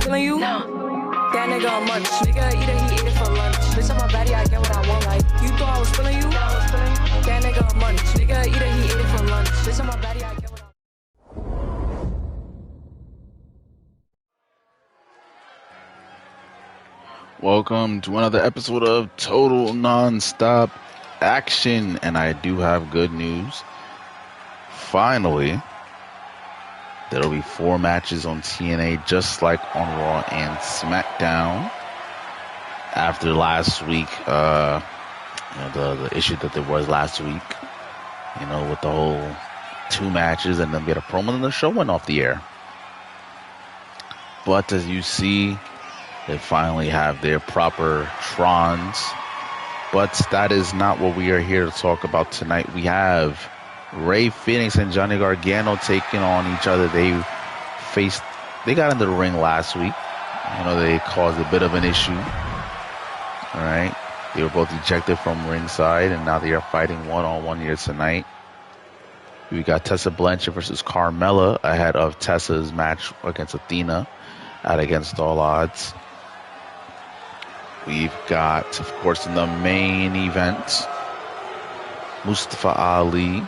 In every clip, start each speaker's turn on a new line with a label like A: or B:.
A: feeling you? No. That nigga a munch. Nigga eat it, he ate it for lunch. Bitch, on my body, I get what I want. Like, you thought I was feeling you? That nigga a munch. Nigga eat it, he ate it for lunch. Bitch, on my body, I get what I want.
B: Welcome to another episode of Total Nonstop Action, and I do have good news. Finally, there'll be 4 matches on TNA, just like on Raw and SmackDown. After last week, the issue that there was last week, with the whole 2 matches, and then we had a promo, and the show went off the air. But as you see, they finally have their proper Trons. But that is not what we are here to talk about tonight. We have Rey Fénix and Johnny Gargano taking on each other. They got into the ring last week. They caused a bit of an issue. All right. They were both ejected from ringside, and now they are fighting one-on-one here tonight. We got Tessa Blanchard versus Carmella ahead of Tessa's match against Athena at Against All Odds. We've got, of course, in the main event, Mustafa Ali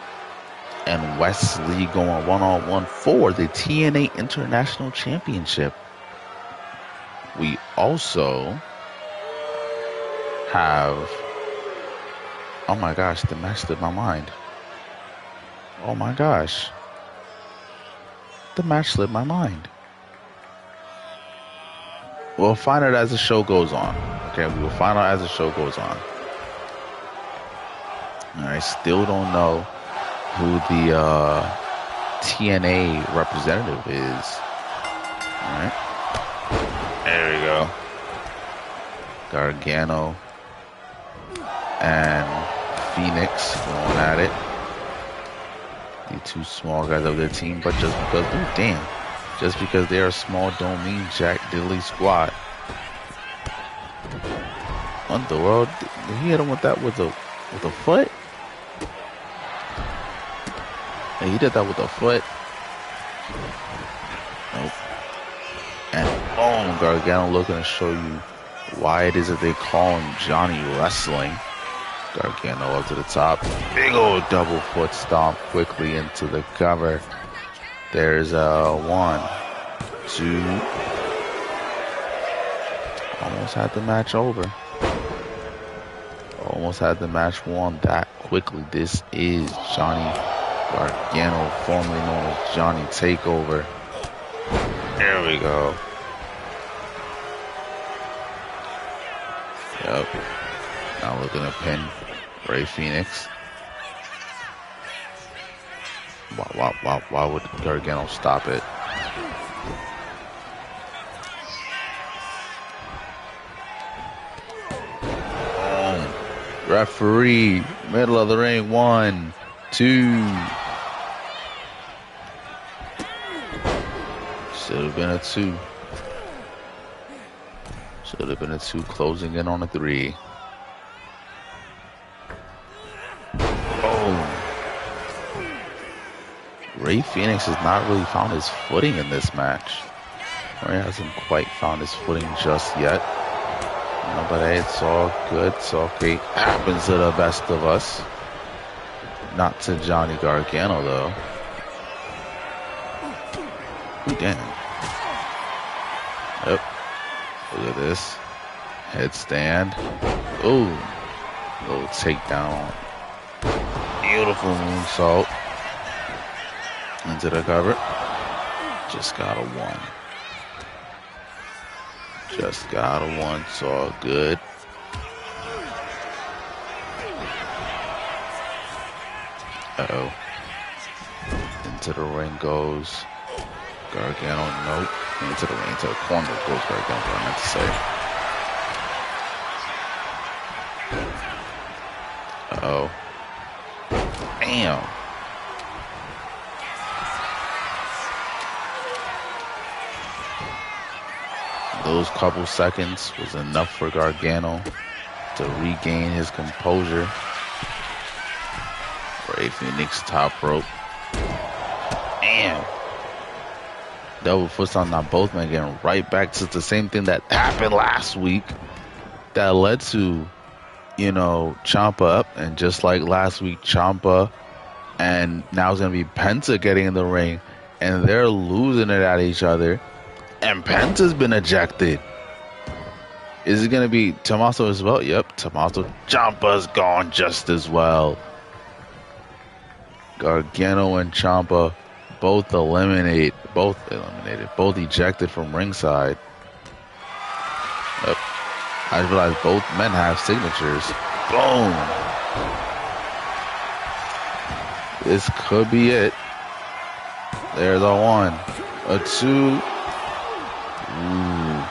B: and Wesley going one-on-one for the TNA International Championship. We also have, oh my gosh, the match slipped my mind. Oh my gosh. The match slipped my mind. We'll find out as the show goes on. Okay, we will find out as the show goes on. I still don't know who the TNA representative is. All right. There we go. Gargano and Fénix going at it. The 2 small guys of their team, but just because they are small don't mean jack diddly squat. What the world? Did he hit him with that with a foot? Yeah, he did that with a foot. Nope. And boom, Gargano looking to show you why it is that they call him Johnny Wrestling. Gargano up to the top. Big old double foot stomp quickly into the cover. There's a 1, 2. Almost had the match over. Almost had the match won that quickly. This is Johnny Gargano, formerly known as Johnny Takeover. There we go. Yep. Now looking to pin Rey Fénix. Why would Gargano stop it? Referee, middle of the ring, 1, 2. Should have been a 2. Should have been a 2, closing in on a 3. Oh. Rey Fénix has not really found his footing in this match. Rey hasn't quite found his footing just yet. But hey, it's all good. It's okay. Happens to the best of us. Not to Johnny Gargano, though. Ooh, damn. Yep. Look at this. Headstand. Ooh. Little takedown. Beautiful moonsault. Into the cover. Just got a 1. Just got a 1, it's all good. Uh-oh. Into the ring goes Gargano, nope. Into the ring, into the corner goes Gargano, what I meant to say. Uh-oh. Damn. Those couple seconds was enough for Gargano to regain his composure. Rey Fénix top rope. Damn. Double foot on both men, getting right back to the same thing that happened last week that led to, Ciampa up. And just like last week, Ciampa and now it's going to be Penta getting in the ring, and they're losing it at each other. And Penta's been ejected. Is it going to be Tommaso as well? Yep, Tommaso. Ciampa's gone just as well. Gargano and Ciampa both eliminated, both ejected from ringside. Yep. I realized both men have signatures. Boom. This could be it. There's a 1, a 2. Ooh.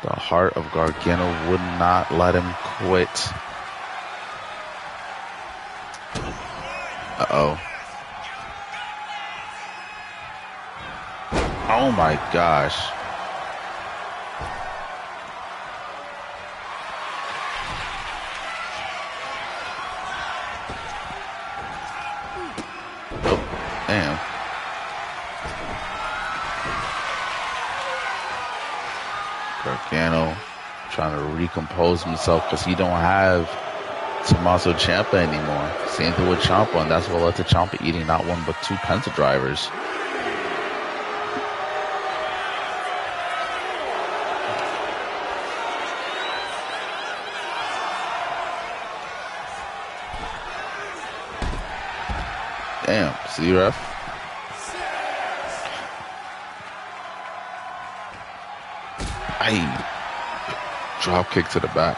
B: The heart of Gargano would not let him quit. Uh-oh. Oh my gosh. Oh, damn. Gargano trying to recompose himself because he don't have Tommaso Ciampa anymore. Same thing with Ciampa, and that's what led to Ciampa eating not one but 2 Penta drivers. Damn, see, ref? Aye. Drop kick to the back.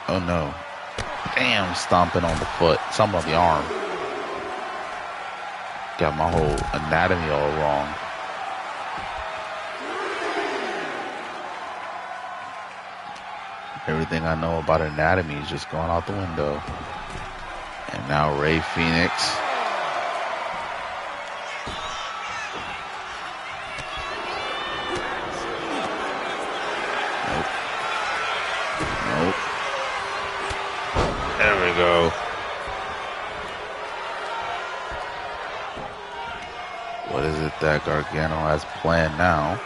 B: Oh no. Damn, stomping on the foot. Something on the arm. Got my whole anatomy all wrong. Everything I know about anatomy is just going out the window. And now Rey Fenix. Nope. There we go. What is it that Gargano has planned now?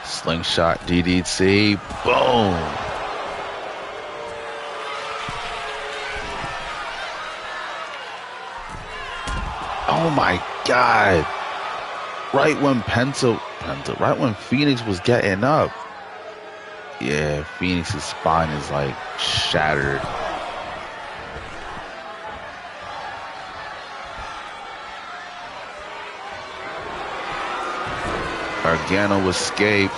B: Slingshot DDT. Boom. Oh my God. Right when right when Phoenix was getting up. Yeah, Phoenix's spine is like shattered. Gargano escape.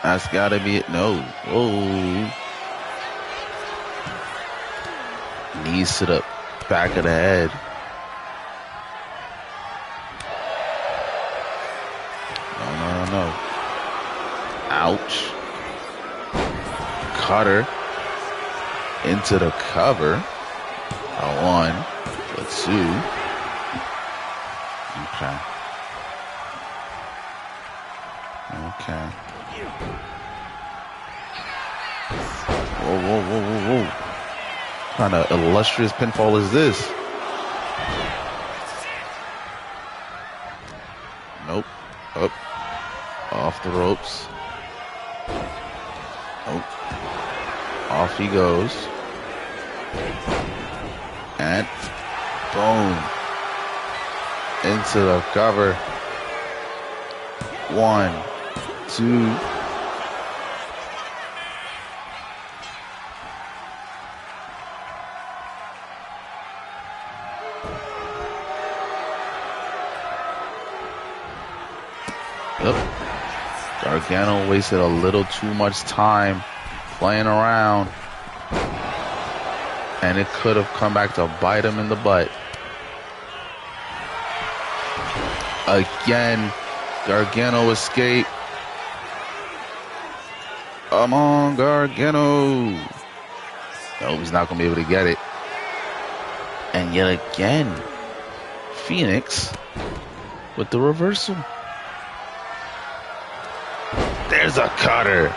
B: That's gotta be it. No. Whoa. Knees to the back of the head. No. Ouch. Cutter into the cover. A 1, a 2. Okay. Whoa. What kind of illustrious pinfall is this? Nope. Up. Off the ropes. Nope. Off he goes. And boom. Into the cover. 1, 2. Yep. Gargano wasted a little too much time playing around, and it could have come back to bite him in the butt. Again, Gargano escape. Come on, Gargano. No, he's not going to be able to get it. And yet again, Phoenix with the reversal. There's There's a cutter.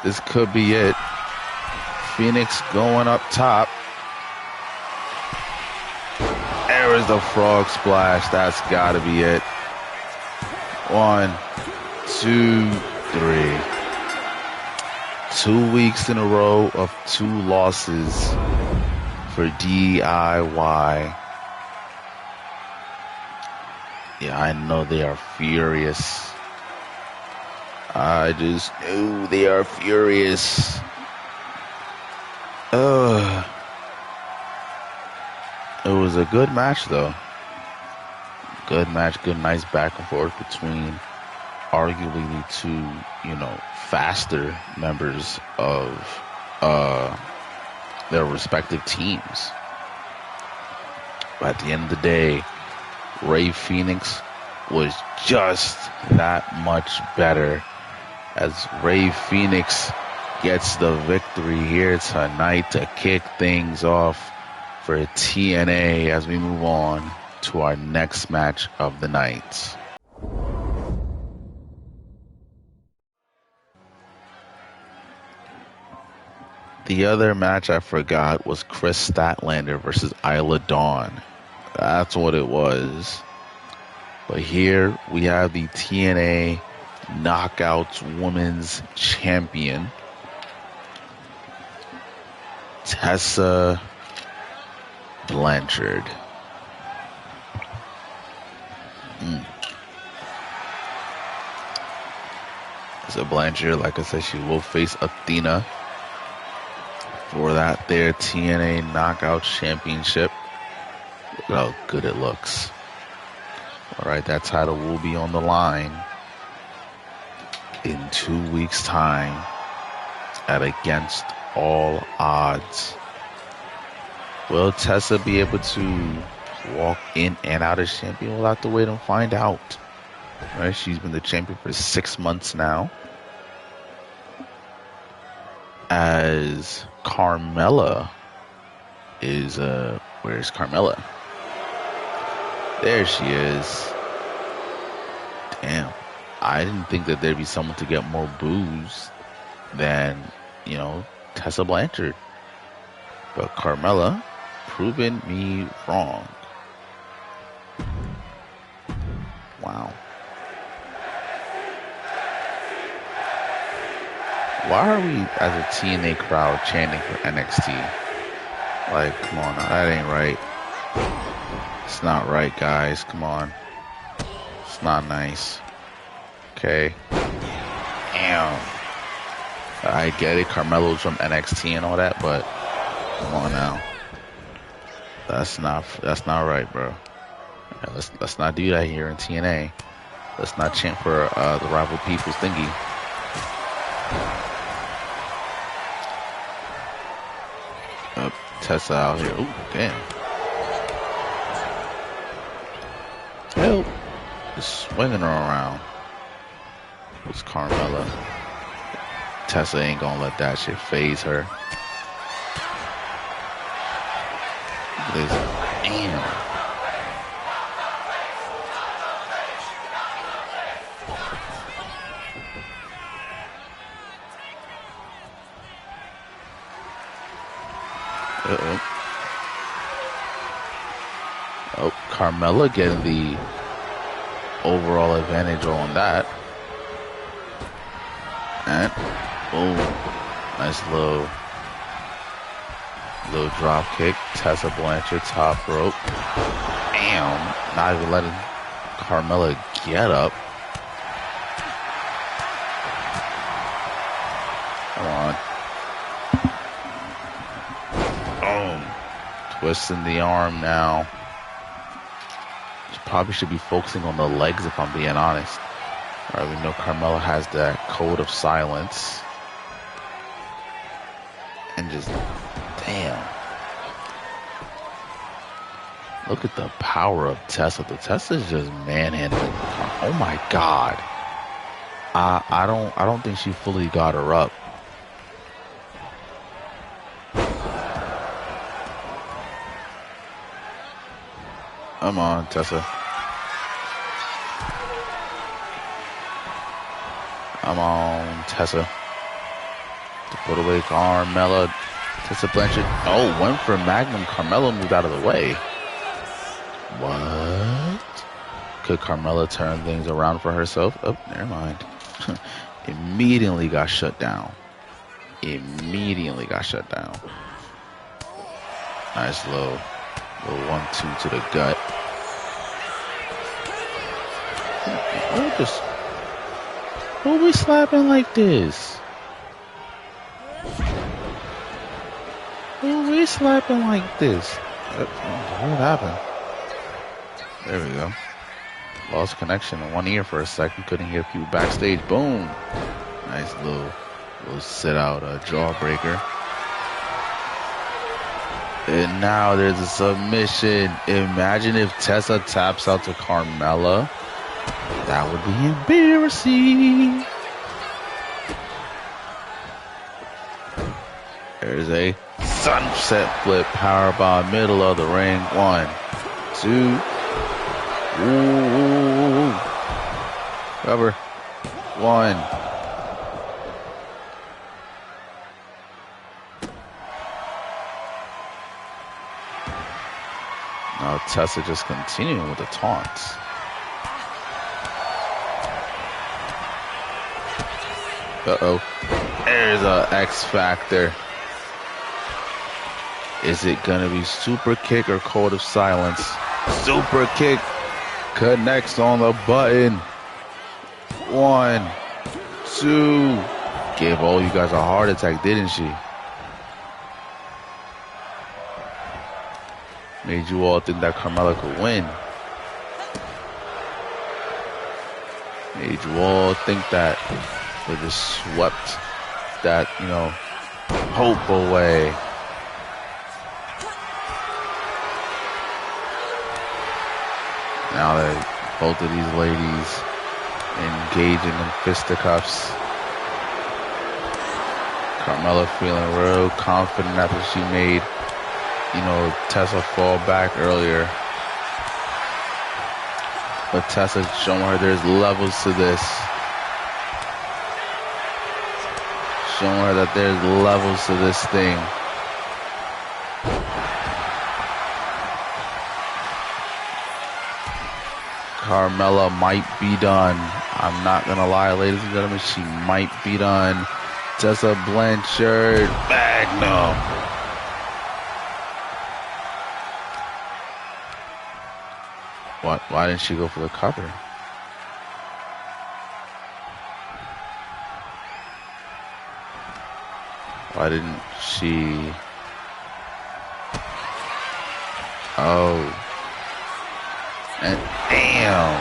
B: This could be it. Phoenix going up top. There is the frog splash. That's got to be it. 1, 2, 3. 2 weeks in a row of 2 losses for DIY. Yeah, I know they are furious. I just knew they are furious. It was a good match, though. Good match, good, nice back and forth between arguably the two, faster members of their respective teams. But at the end of the day, Rey Fenix was just that much better, as Rey Fenix gets the victory here tonight to kick things off for TNA as we move on to our next match of the night. The other match I forgot was Chris Statlander versus Isla Dawn. That's what it was. But here we have the TNA Knockouts Women's Champion, Tessa Blanchard. Tessa Blanchard, like I said, she will face Athena for that there TNA Knockout Championship. Look how good it looks. All right, that title will be on the line in 2 weeks' time at Against All Odds. Will Tessa be able to walk in and out as champion? We'll have to wait and find out. All right, she's been the champion for 6 months now, as Carmella is where's Carmella? There she is. Damn, I didn't think that there'd be someone to get more boos than Tessa Blanchard, but Carmella proving me wrong. Wow. Why are we, as a TNA crowd, chanting for NXT? Like, come on, that ain't right. It's not right, guys. Come on. It's not nice. Okay. Damn. I get it, Carmelo's from NXT and all that, but come on now. That's not right, bro. Yeah, let's not do that here in TNA. Let's not chant for the rival people's thingy. Tessa out here. Oh, damn. Help. Just swinging her around. It's Carmella. Tessa ain't gonna let that shit phase her. Look at this. Damn. Oh, Carmella getting the overall advantage on that. And boom, nice little drop kick. Tessa Blanchard top rope. Damn, not even letting Carmella get up. Come on. Boom. Twisting the arm now. She probably should be focusing on the legs, if I'm being honest. All right, we know Carmella has that code of silence. And just, damn. Look at the power of Tessa. The Tessa's just manhandling. Oh my God. I don't think she fully got her up. Come on, Tessa. Come on, Tessa. To put away Carmella. Tessa Blanchard. Oh, went for Magnum. Carmella moved out of the way. What? Could Carmella turn things around for herself? Oh, never mind. Immediately got shut down. Immediately got shut down. Nice little 1-2 to the gut. Who we slapping like this? Who we slapping like this? What happened? There we go. Lost connection in one ear for a second. Couldn't hear people backstage. Boom. Nice little sit out jawbreaker. And now there's a submission. Imagine if Tessa taps out to Carmella. That would be embarrassing. There's a sunset flip powerbomb middle of the ring. 1, 2. Ooh. Cover. 1. Now Tessa just continuing with the taunts. Uh-oh. There's a X Factor. Is it going to be super kick or code of silence? Super kick connects on the button. 1, 2. Gave all you guys a heart attack, didn't she? Made you all think that Carmella could win. Made you all think that they just swept that, hope away. Now that both of these ladies engaging in fisticuffs. Carmella feeling real confident after she made, Tessa fall back earlier. But Tessa's showing her there's levels to this. Showing her that there's levels to this thing. Carmella might be done. I'm not going to lie, ladies and gentlemen. She might be done. Tessa Blanchard. Magnum. What? Why didn't she go for the cover? Why didn't she? Oh. And damn.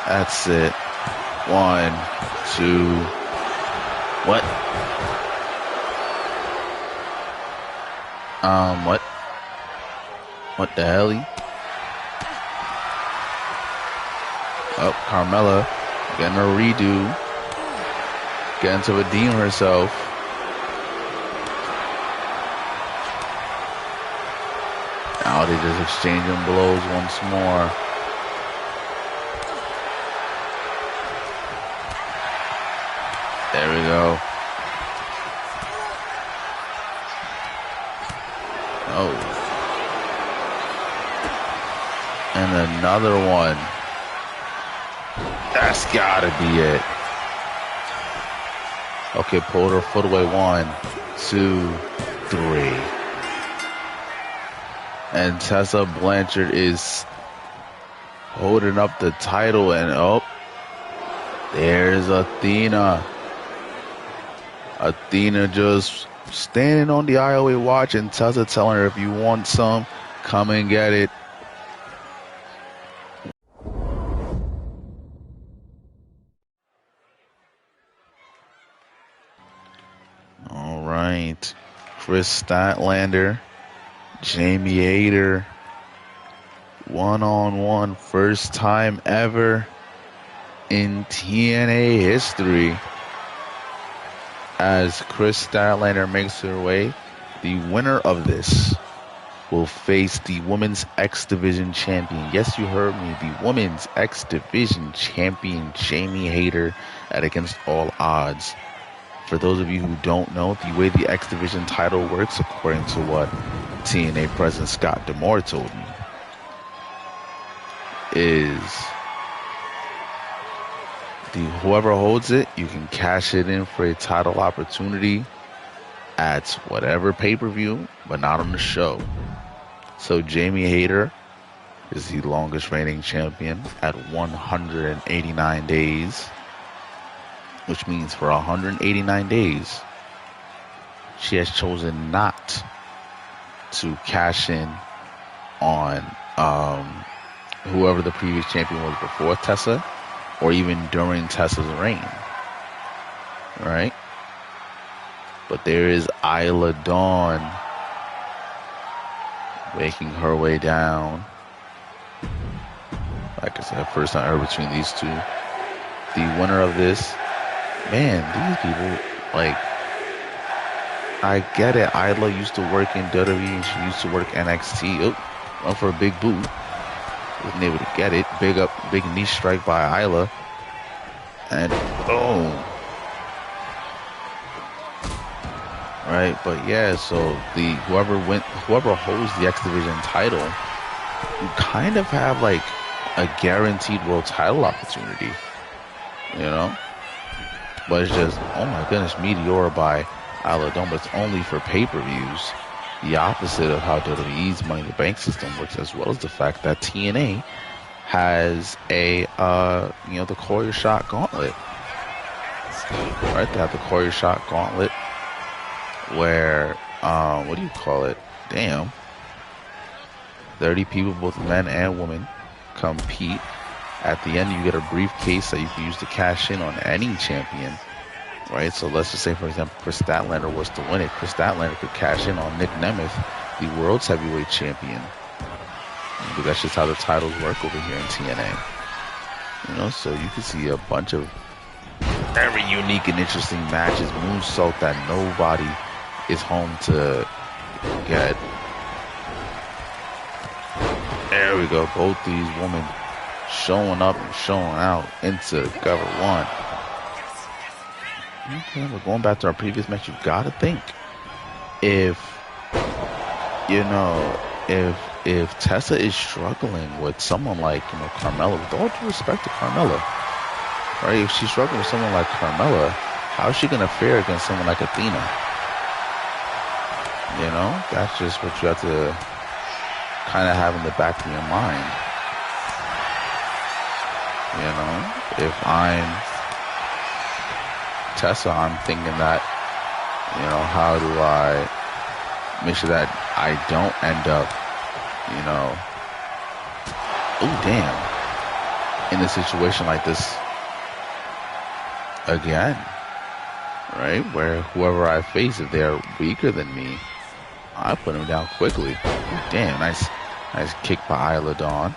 B: That's it. 1, 2. What? What? What the hell? Oh, Carmella getting a redo. Getting to redeem herself. Now they just exchanging blows once more. There we go. Oh. And another one. That's gotta be it. Okay, pulled her foot away. 1, 2, 3. And Tessa Blanchard is holding up the title, and there's Athena. Athena just standing on the aisleway watch, and Tessa telling her, if you want some, come and get it. All right. Chris Statlander, Jamie Hayter, one-on-one, first time ever in TNA history, as Chris Statlander makes her way the winner of this will face the Women's X Division champion. Yes, you heard me. The Women's X Division champion, Jamie Hayter, at against all odds. For those of you who don't know, the way the X Division title works, according to what TNA President Scott D'Amore told me, is whoever holds it, you can cash it in for a title opportunity at whatever pay-per-view, but not on the show. So Jamie Hayter is the longest reigning champion at 189 days, which means for 189 days, she has chosen not to cash in on whoever the previous champion was before Tessa, or even during Tessa's reign, right? But there is Isla Dawn making her way down. Like I said, first time ever between these two. The winner of this, man, these people, like, I get it. Isla used to work in WWE and she used to work NXT. Oh, went for a big boot. Wasn't able to get it. Big knee strike by Isla. And boom. Right, but yeah, so whoever holds the X Division title, you kind of have like a guaranteed world title opportunity, you know. But it's just, oh my goodness, Meteora by Isla Dawn, but it's only for pay-per-views. The opposite of how WWE's Money in the Bank system works, as well as the fact that TNA has a the Warrior Shot Gauntlet. Right, they have the Warrior Shot Gauntlet, where, what do you call it? Damn. 30 people, both men and women, compete. At the end, you get a briefcase that you can use to cash in on any champion, right? So let's just say, for example, Chris Statlander was to win it. Chris Statlander could cash in on Nick Nemeth, the world's heavyweight champion. But that's just how the titles work over here in TNA. You know, so you can see a bunch of very unique and interesting matches. Moonsault that nobody is home to get. There we go. Both these women showing up and showing out into cover one. Okay, we're going back to our previous match. You've got to think, if Tessa is struggling with someone like, Carmella, with all due respect to Carmella, right? If she's struggling with someone like Carmella, how is she going to fare against someone like Athena? That's just what you have to kind of have in the back of your mind. If I'm Tessa, I'm thinking that, how do I make sure that I don't end up, oh damn, in a situation like this again, right? Where whoever I face, if they're weaker than me, I put them down quickly. Oh, damn, nice kick by Isla Dawn,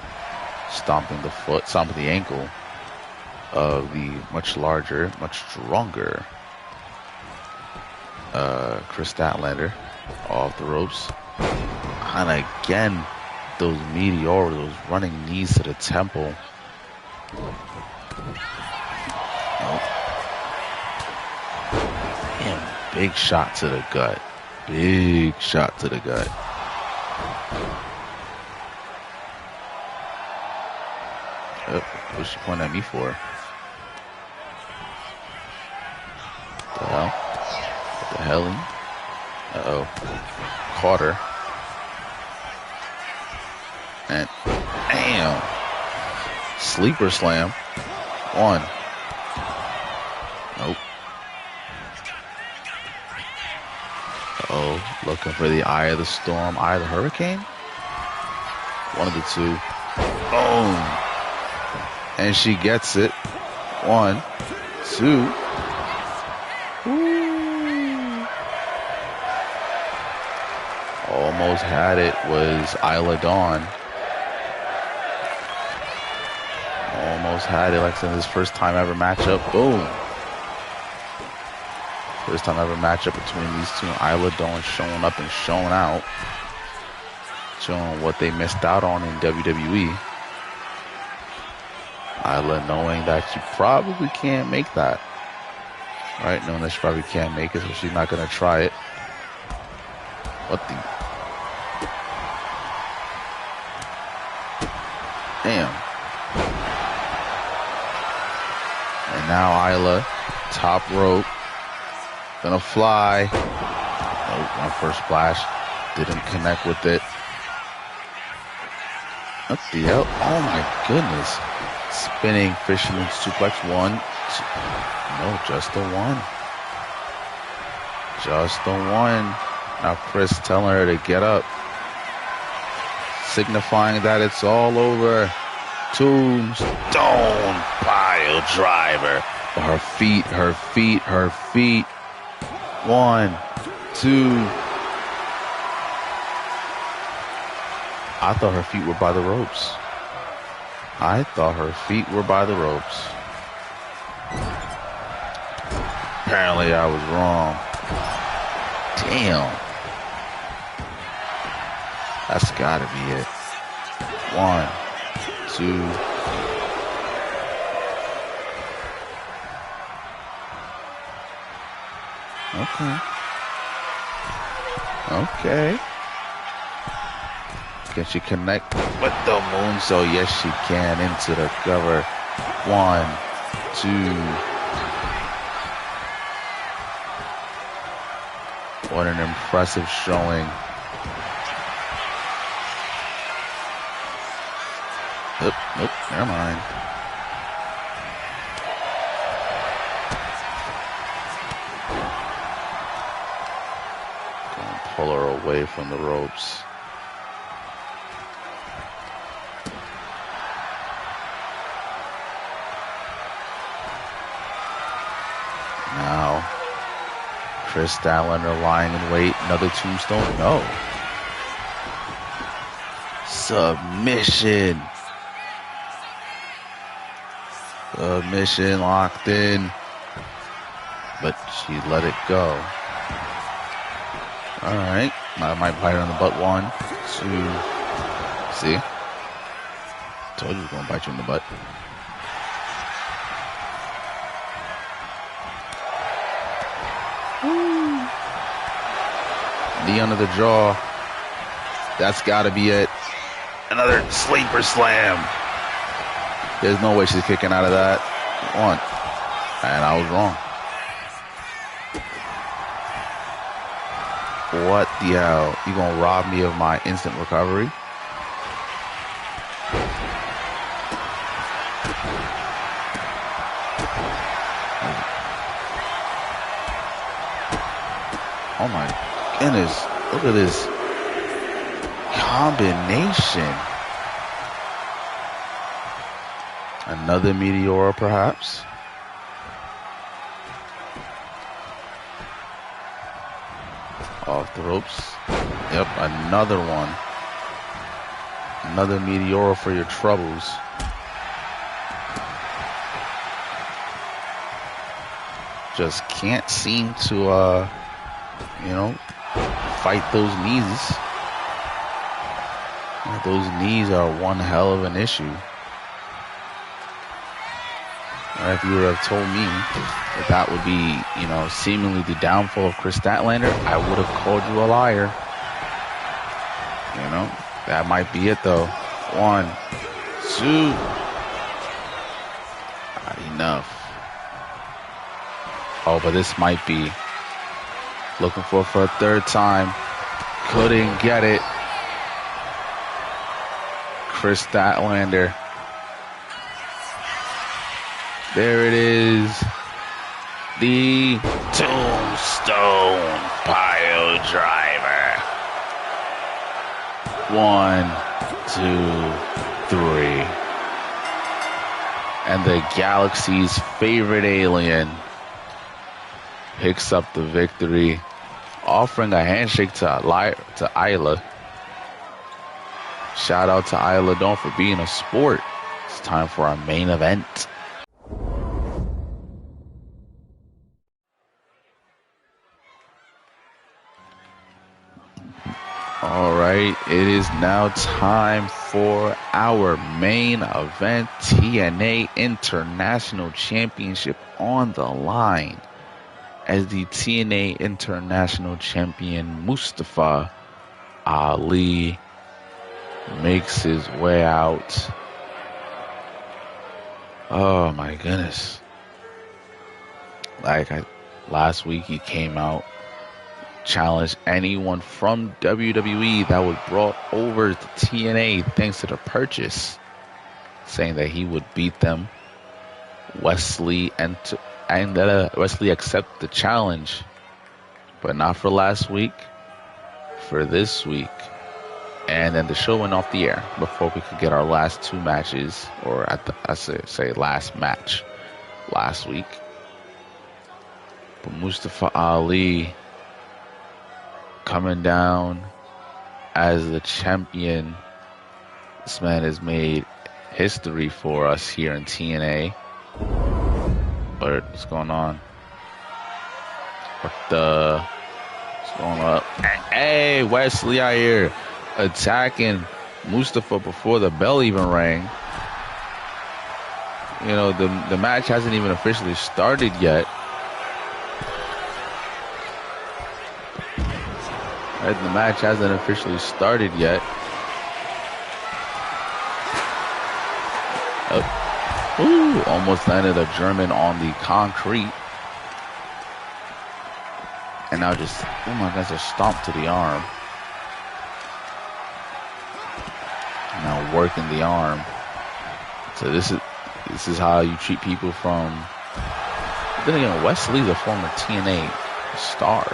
B: stomping the ankle of the much larger, much stronger Chris Statlander off the ropes. And again, those Meteora, those running knees to the temple. Nope. Damn, big shot to the gut. Big shot to the gut. Oh, what's she pointing at me for? What the hell? What the hell? Uh-oh. Caught her. And damn. Sleeper slam. One. Nope. Uh-oh. Looking for the eye of the storm. Eye of the hurricane? One of the two. Boom. And she gets it. 1, 2. Ooh. Almost had it, was Isla Dawn. Almost had it. Like I said, this first time ever matchup. Boom. First time ever matchup between these two. Isla Dawn showing up and showing out. showing what they missed out on in WWE. Isla knowing that she probably can't make that. Right? Knowing that she probably can't make it, so she's not going to try it. What the? Damn. And now Isla, top rope, gonna fly. Oh, my first splash didn't connect with it. What the hell? Oh my goodness. Spinning fisherman suplex. 1, 2. No, just the one. Just the one. Now Chris telling her to get up, signifying that it's all over. Tombstone pile driver. Her feet, her feet, her feet. 1, 2. I thought her feet were by the ropes. I thought her feet were by the ropes. Apparently I was wrong. Damn. That's gotta be it. 1, 2. Okay. Okay. Can she connect with the moonsault? Yes, she can. Into the cover. 1, 2. What an impressive showing. Nope, never mind. Gonna pull her away from the ropes. Now, Chris Statlander lying in wait. Another tombstone? No. Submission. Submission locked in. But she let it go. Alright. I might bite her on the butt. 1, 2. See? Told you it was going to bite you in the butt. Knee under the jaw. That's got to be it. Another sleeper slam. There's no way she's kicking out of that. 1. And I was wrong. What the hell? You gonna rob me of my instant recovery? Oh my goodness. Look at this combination. Another Meteora, perhaps. Off the ropes. Yep, another one. Another Meteora for your troubles. Just can't seem to, fight those knees. Those knees are one hell of an issue. If you would have told me that would be, seemingly the downfall of Chris Statlander, I would have called you a liar. That might be it though. 1, 2. Enough. Oh, but this might be. Looking for a third time. Couldn't get it. Chris Statlander. There it is. The Tombstone Pile Driver. 1, 2, 3. And the galaxy's favorite alien picks up the victory, offering a handshake to Isla. Shout out to Isla Dawn for being a sport. It's time for our main event. All right, it is now time for our main event, TNA International Championship on the line, as the TNA International Champion Mustafa Ali makes his way out. Oh my goodness. Last week he came out, challenged anyone from WWE that was brought over to TNA thanks to the purchase, saying that he would beat them. Wesley Wesley accepted the challenge, but not for last week, for this week. And then the show went off the air before we could get our last two matches, or I say last match last week. But Mustafa Ali coming down as the champion. This man has made history for us here in TNA. What's going on? What's going on? Hey, Wesley out here attacking Mustafa before the bell even rang. You know, the match hasn't even officially started yet. Right, the match hasn't officially started yet. Almost landed a German on the concrete. And now just, oh my gosh, a stomp to the arm. Now working the arm. So this is how you treat people from. Then again, Wesley's a former TNA star.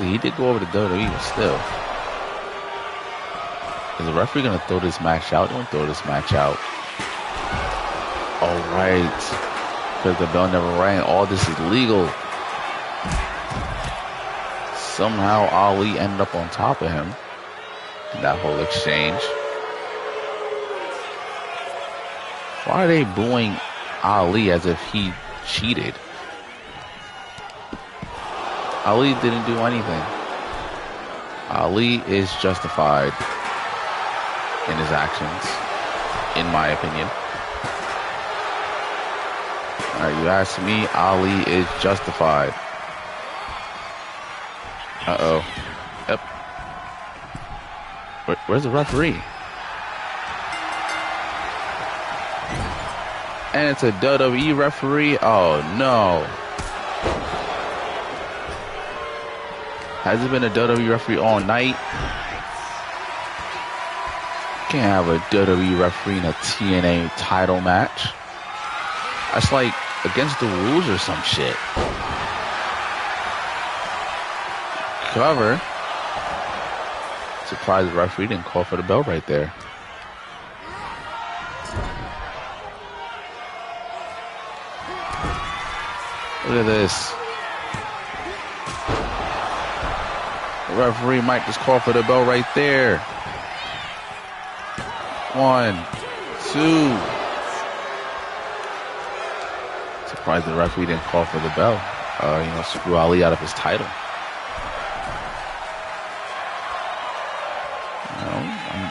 B: He did go over to WWE, but still. Is the referee going to throw this match out? Don't throw this match out. All right. Because the bell never rang. All this is legal. Somehow Ali ended up on top of him in that whole exchange. Why are they booing Ali as if he cheated? Ali didn't do anything. Ali is justified in his actions, in my opinion. All right, you ask me, Ali is justified. Uh-oh. Yep. Where's the referee? And it's a WWE referee? Oh, no. Has it been a WWE referee all night? Can't have a WWE referee in a TNA title match. That's like against the rules or some shit. Cover. Surprised the referee didn't call for the bell right there. Look at this. The referee might just call for the bell right there. 1, 2. Surprised the referee didn't call for the bell. Screw Ali out of his title.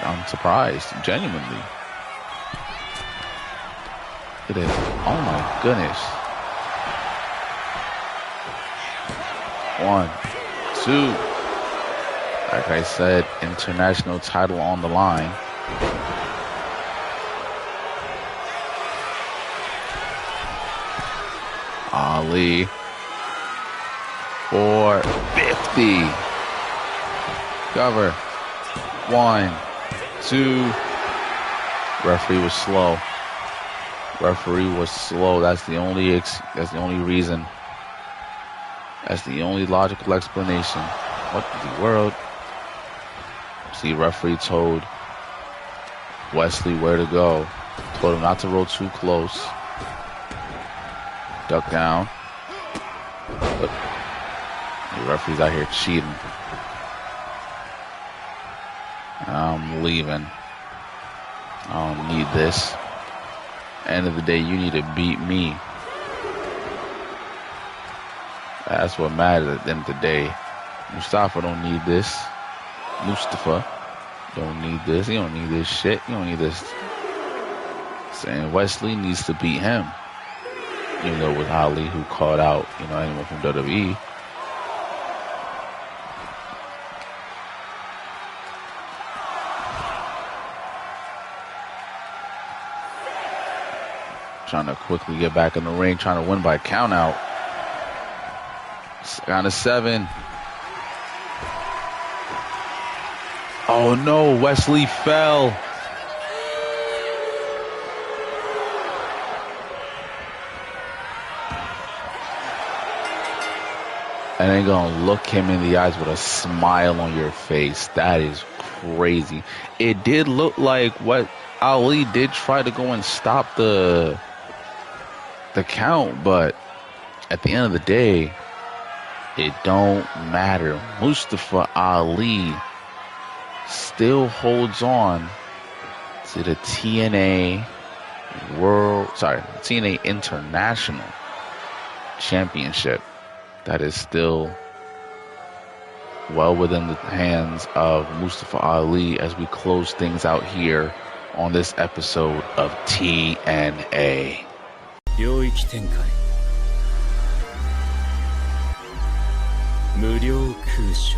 B: I'm surprised, genuinely. Look at this. Oh my goodness. 1, 2. Like I said, international title on the line. Ali. 450. Cover. 1, 2. Referee was slow. Referee was slow. That's the only reason. That's the only logical explanation. What in the world? See, referee told Wesley where to go. Told him not to roll too close. Duck down. But the referee's out here cheating. I'm leaving. I don't need this. End of the day, you need to beat me. That's what matters at the end of the day. Mustafa don't need this. Mustafa. You don't need this. You don't need this shit. You don't need this. Saying Wesley needs to beat him. Even though it was Ali who called out, anyone from WWE. Trying to quickly get back in the ring, trying to win by count out. Down to 7. Oh no, Wesley fell. And then gonna look him in the eyes with a smile on your face. That is crazy. It did look like what Ali did try to go and stop the count, but at the end of the day, it don't matter. Mustafa Ali still holds on to the TNA International Championship. That is still well within the hands of Mustafa Ali as we close things out here on this episode of TNA.
C: 領域展開無料空所